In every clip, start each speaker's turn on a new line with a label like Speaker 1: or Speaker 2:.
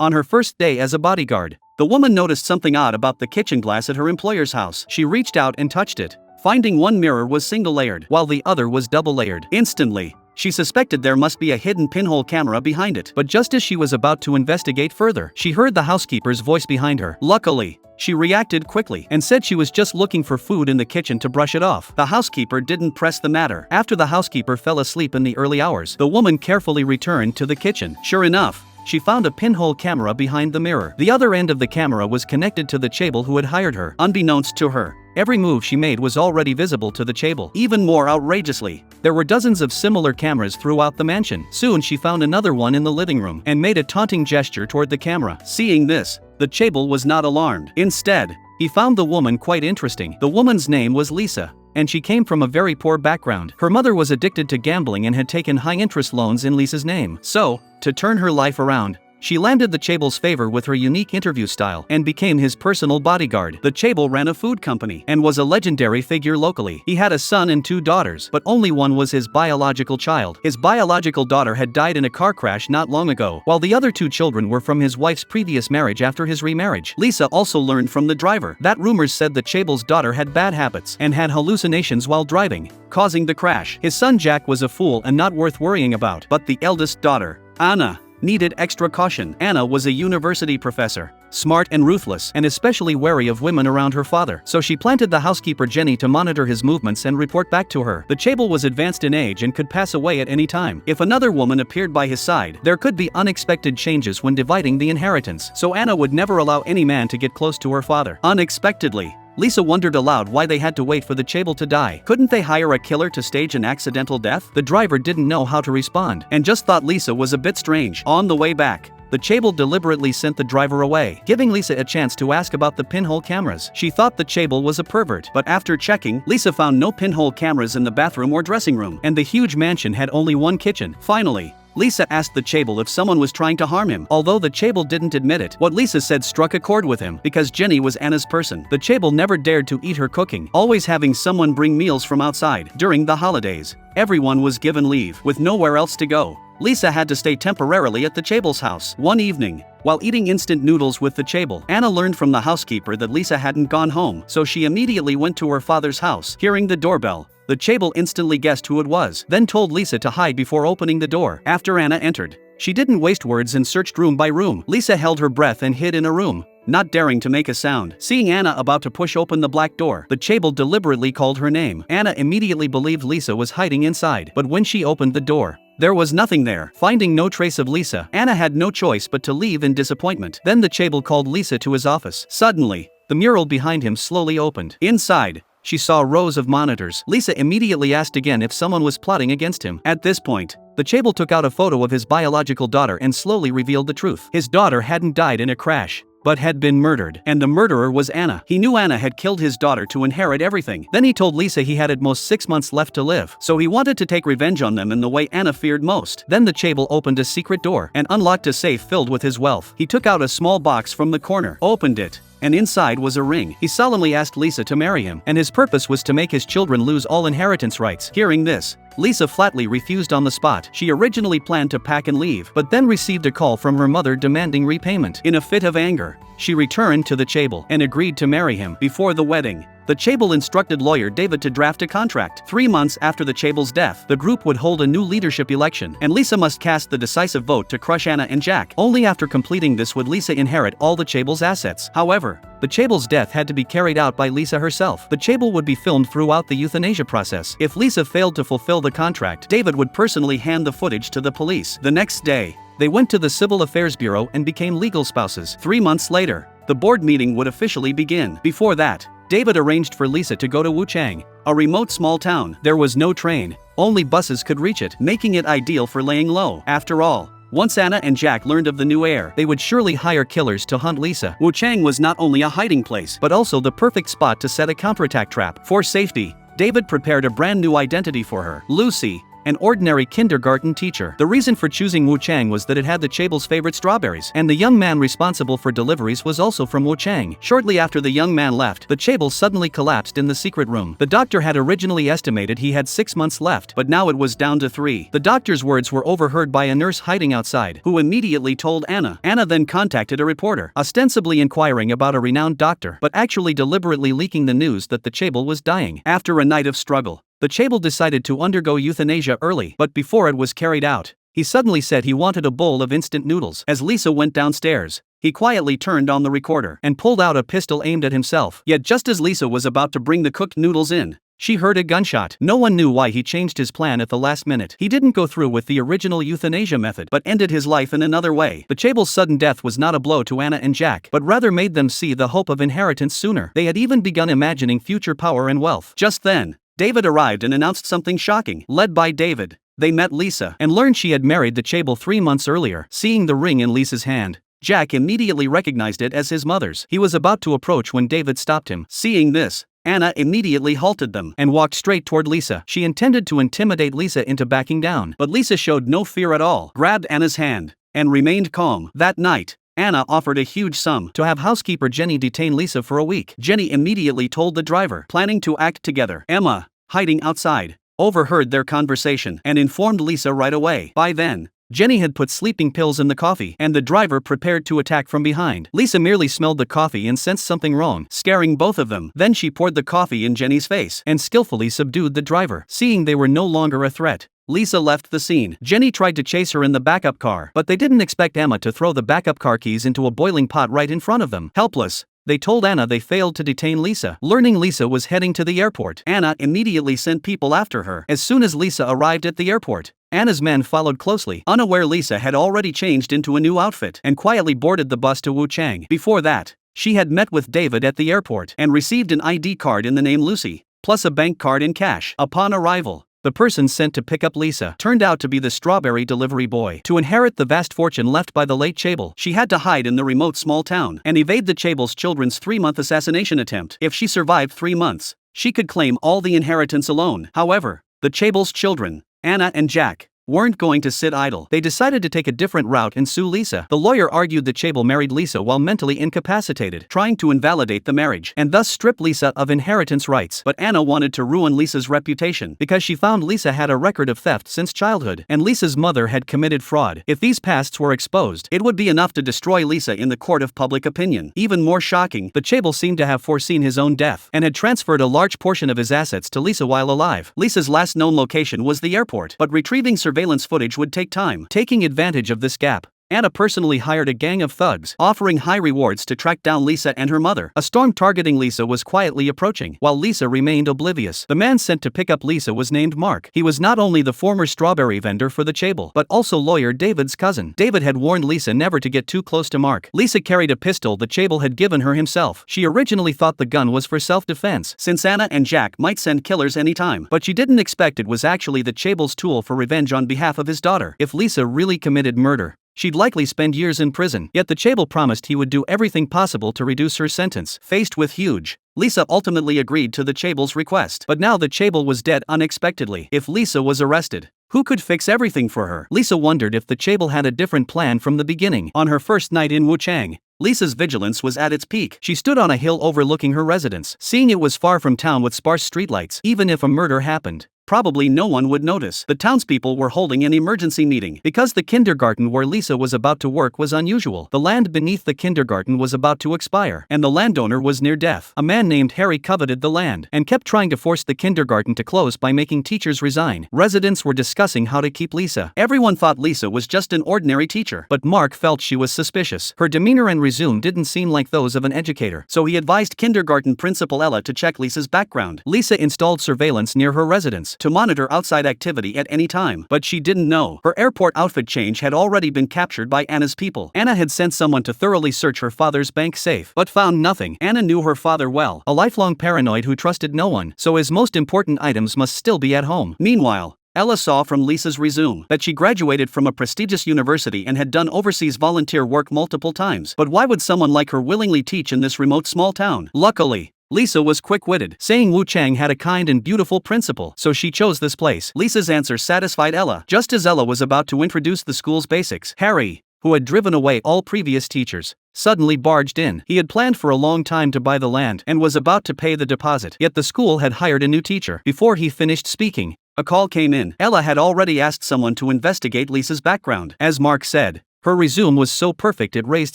Speaker 1: On her first day as a bodyguard, the woman noticed something odd about the kitchen glass at her employer's house. She reached out and touched it, finding one mirror was single-layered, while the other was double-layered. Instantly, she suspected there must be a hidden pinhole camera behind it. But just as she was about to investigate further, she heard the housekeeper's voice behind her. Luckily, she reacted quickly and said she was just looking for food in the kitchen to brush it off. The housekeeper didn't press the matter. After the housekeeper fell asleep in the early hours, the woman carefully returned to the kitchen. Sure enough, she found a pinhole camera behind the mirror. The other end of the camera was connected to the chable who had hired her. Unbeknownst to her, every move she made was already visible to the chable. Even more outrageously, there were dozens of similar cameras throughout the mansion. Soon she found another one in the living room and made a taunting gesture toward the camera. Seeing this, the chable was not alarmed. Instead, he found the woman quite interesting. The woman's name was Lisa, and she came from a very poor background. Her mother was addicted to gambling and had taken high-interest loans in Lisa's name. So, to turn her life around, she landed the Chable's favor with her unique interview style and became his personal bodyguard. The Chable ran a food company and was a legendary figure locally. He had a son and 2 daughters, but only one was his biological child. His biological daughter had died in a car crash not long ago, while the other 2 children were from his wife's previous marriage after his remarriage. Lisa also learned from the driver that rumors said the Chable's daughter had bad habits and had hallucinations while driving, causing the crash. His son Jack was a fool and not worth worrying about, but the eldest daughter, Anna, needed extra caution. Anna was a university professor, smart and ruthless, and especially wary of women around her father. So she planted the housekeeper Jenny to monitor his movements and report back to her. The Chable was advanced in age and could pass away at any time. If another woman appeared by his side, there could be unexpected changes when dividing the inheritance. So Anna would never allow any man to get close to her father. Unexpectedly, Lisa wondered aloud why they had to wait for the Chable to die. Couldn't they hire a killer to stage an accidental death? The driver didn't know how to respond and just thought Lisa was a bit strange. On the way back, the Chable deliberately sent the driver away, giving Lisa a chance to ask about the pinhole cameras. She thought the Chable was a pervert, but after checking, Lisa found no pinhole cameras in the bathroom or dressing room, and the huge mansion had only one kitchen. Finally, Lisa asked the Chable if someone was trying to harm him. Although the Chable didn't admit it, what Lisa said struck a chord with him, because Jenny was Anna's person. The Chable never dared to eat her cooking, always having someone bring meals from outside. During the holidays, everyone was given leave, with nowhere else to go. Lisa had to stay temporarily at the Chable's house. One evening, while eating instant noodles with the Chable, Anna learned from the housekeeper that Lisa hadn't gone home, so she immediately went to her father's house. Hearing the doorbell, the Chable instantly guessed who it was, then told Lisa to hide before opening the door. After Anna entered, she didn't waste words and searched room by room. Lisa held her breath and hid in a room, not daring to make a sound. Seeing Anna about to push open the black door, the Chable deliberately called her name. Anna immediately believed Lisa was hiding inside, but when she opened the door, there was nothing there. Finding no trace of Lisa, Anna had no choice but to leave in disappointment. Then the Chable called Lisa to his office. Suddenly, the mural behind him slowly opened. Inside, she saw rows of monitors. Lisa immediately asked again if someone was plotting against him. At this point, the Chable took out a photo of his biological daughter and slowly revealed the truth. His daughter hadn't died in a crash, but had been murdered, and the murderer was Anna. He knew Anna had killed his daughter to inherit everything. Then he told Lisa he had at most 6 months left to live, so he wanted to take revenge on them in the way Anna feared most. Then the Chable opened a secret door and unlocked a safe filled with his wealth. He took out a small box from the corner, opened it, and inside was a ring. He solemnly asked Lisa to marry him, and his purpose was to make his children lose all inheritance rights. Hearing this, Lisa flatly refused on the spot. She originally planned to pack and leave, but then received a call from her mother demanding repayment. In a fit of anger, she returned to the Chable and agreed to marry him. Before the wedding, the Chable instructed lawyer David to draft a contract. 3 months after the Chable's death, the group would hold a new leadership election, and Lisa must cast the decisive vote to crush Anna and Jack. Only after completing this would Lisa inherit all the Chable's assets. However, the Chable's death had to be carried out by Lisa herself. The Chable would be filmed throughout the euthanasia process. If Lisa failed to fulfill the contract, David would personally hand the footage to the police. The next day, they went to the Civil Affairs Bureau and became legal spouses. 3 months later, the board meeting would officially begin. Before that, David arranged for Lisa to go to Wuchang, a remote small town. There was no train, only buses could reach it, making it ideal for laying low. After all, once Anna and Jack learned of the new heir, they would surely hire killers to hunt Lisa. Wuchang was not only a hiding place, but also the perfect spot to set a counterattack trap. For safety, David prepared a brand new identity for her, Lucy, an ordinary kindergarten teacher. The reason for choosing Wuchang was that it had the Chabel's favorite strawberries, and the young man responsible for deliveries was also from Wuchang. Shortly after the young man left, the Chabel suddenly collapsed in the secret room. The doctor had originally estimated he had 6 months left, but now it was down to 3. The doctor's words were overheard by a nurse hiding outside, who immediately told Anna. Anna then contacted a reporter, ostensibly inquiring about a renowned doctor, but actually deliberately leaking the news that the Chabel was dying. After a night of struggle, the Chabel decided to undergo euthanasia early, but before it was carried out, he suddenly said he wanted a bowl of instant noodles. As Lisa went downstairs, he quietly turned on the recorder and pulled out a pistol aimed at himself. Yet just as Lisa was about to bring the cooked noodles in, she heard a gunshot. No one knew why he changed his plan at the last minute. He didn't go through with the original euthanasia method, but ended his life in another way. The Chabel's sudden death was not a blow to Anna and Jack, but rather made them see the hope of inheritance sooner. They had even begun imagining future power and wealth. Just then, David arrived and announced something shocking. Led by David, they met Lisa and learned she had married the Chabel 3 months earlier. Seeing the ring in Lisa's hand, Jack immediately recognized it as his mother's. He was about to approach when David stopped him. Seeing this, Anna immediately halted them and walked straight toward Lisa. She intended to intimidate Lisa into backing down, but Lisa showed no fear at all, grabbed Anna's hand, and remained calm. That night, Anna offered a huge sum to have housekeeper Jenny detain Lisa for a week. Jenny immediately told the driver, planning to act together. Emma, hiding outside, overheard their conversation and informed Lisa right away. By then, Jenny had put sleeping pills in the coffee, and the driver prepared to attack from behind. Lisa merely smelled the coffee and sensed something wrong, scaring both of them. Then she poured the coffee in Jenny's face and skillfully subdued the driver. Seeing they were no longer a threat, Lisa left the scene. Jenny tried to chase her in the backup car, but they didn't expect Emma to throw the backup car keys into a boiling pot right in front of them. Helpless, they told Anna they failed to detain Lisa. Learning Lisa was heading to the airport, Anna immediately sent people after her. As soon as Lisa arrived at the airport, Anna's men followed closely. Unaware, Lisa had already changed into a new outfit and quietly boarded the bus to Wuchang. Before that, she had met with David at the airport and received an ID card in the name Lucy, plus a bank card in cash. Upon arrival, the person sent to pick up Lisa turned out to be the strawberry delivery boy. To inherit the vast fortune left by the late Chabel, she had to hide in the remote small town and evade the Chabel's children's 3-month assassination attempt. If she survived 3 months, she could claim all the inheritance alone. However, the Chabel's children, Anna and Jack, weren't going to sit idle. They decided to take a different route and sue Lisa. The lawyer argued that Chabel married Lisa while mentally incapacitated, trying to invalidate the marriage and thus strip Lisa of inheritance rights. But Anna wanted to ruin Lisa's reputation because she found Lisa had a record of theft since childhood, and Lisa's mother had committed fraud. If these pasts were exposed, it would be enough to destroy Lisa in the court of public opinion. Even more shocking, the Chabel seemed to have foreseen his own death and had transferred a large portion of his assets to Lisa while alive. Lisa's last known location was the airport, but retrieving surveillance footage would take time. Taking advantage of this gap, Anna personally hired a gang of thugs, offering high rewards to track down Lisa and her mother. A storm targeting Lisa was quietly approaching, while Lisa remained oblivious. The man sent to pick up Lisa was named Mark. He was not only the former strawberry vendor for the Chabel, but also lawyer David's cousin. David had warned Lisa never to get too close to Mark. Lisa carried a pistol the Chabel had given her himself. She originally thought the gun was for self-defense, since Anna and Jack might send killers anytime, but she didn't expect it was actually the Chabel's tool for revenge on behalf of his daughter. If Lisa really committed murder, she'd likely spend years in prison. Yet the Chabel promised he would do everything possible to reduce her sentence. Faced with huge, Lisa ultimately agreed to the Chabel's request. But now the Chabel was dead unexpectedly. If Lisa was arrested, who could fix everything for her? Lisa wondered if the Chabel had a different plan from the beginning. On her first night in Wuchang, Lisa's vigilance was at its peak. She stood on a hill overlooking her residence, seeing it was far from town with sparse streetlights. Even if a murder happened, probably no one would notice. The townspeople were holding an emergency meeting because the kindergarten where Lisa was about to work was unusual. The land beneath the kindergarten was about to expire, and the landowner was near death. A man named Harry coveted the land and kept trying to force the kindergarten to close by making teachers resign. Residents were discussing how to keep Lisa. Everyone thought Lisa was just an ordinary teacher, but Mark felt she was suspicious. Her demeanor and resume didn't seem like those of an educator, so he advised kindergarten principal Ella to check Lisa's background. Lisa installed surveillance near her residence to monitor outside activity at any time, but she didn't know her airport outfit change had already been captured by Anna's people. Anna had sent someone to thoroughly search her father's bank safe, but found nothing. Anna knew her father well, a lifelong paranoid who trusted no one, so his most important items must still be at home. Meanwhile, Ella saw from Lisa's resume that she graduated from a prestigious university and had done overseas volunteer work multiple times. But why would someone like her willingly teach in this remote small town? Luckily, Lisa was quick-witted, saying Wu Chang had a kind and beautiful principal, so she chose this place. Lisa's answer satisfied Ella. Just as Ella was about to introduce the school's basics, Harry, who had driven away all previous teachers, suddenly barged in. He had planned for a long time to buy the land and was about to pay the deposit, yet the school had hired a new teacher. Before he finished speaking, a call came in. Ella had already asked someone to investigate Lisa's background. As Mark said, her resume was so perfect it raised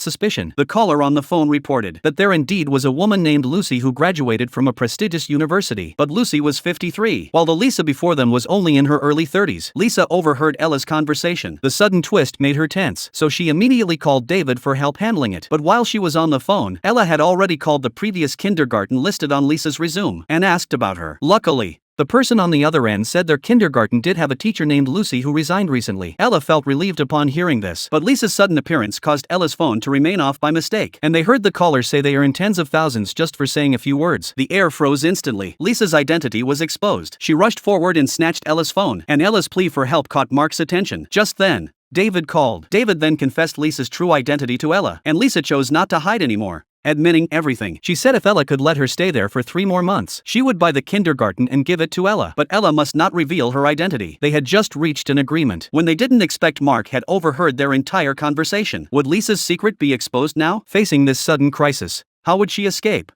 Speaker 1: suspicion. The caller on the phone reported that there indeed was a woman named Lucy who graduated from a prestigious university. But Lucy was 53, while the Lisa before them was only in her early 30s. Lisa overheard Ella's conversation. The sudden twist made her tense, so she immediately called David for help handling it. But while she was on the phone, Ella had already called the previous kindergarten listed on Lisa's resume and asked about her. Luckily, the person on the other end said their kindergarten did have a teacher named Lucy who resigned recently. Ella felt relieved upon hearing this, but Lisa's sudden appearance caused Ella's phone to remain off by mistake, and they heard the caller say they earn tens of thousands just for saying a few words. The air froze instantly. Lisa's identity was exposed. She rushed forward and snatched Ella's phone, and Ella's plea for help caught Mark's attention. Just then, David called. David then confessed Lisa's true identity to Ella, and Lisa chose not to hide anymore, admitting everything. She said if Ella could let her stay there for 3 more months, she would buy the kindergarten and give it to Ella. But Ella must not reveal her identity. They had just reached an agreement when they didn't expect Mark had overheard their entire conversation. Would Lisa's secret be exposed now? Facing this sudden crisis, how would she escape?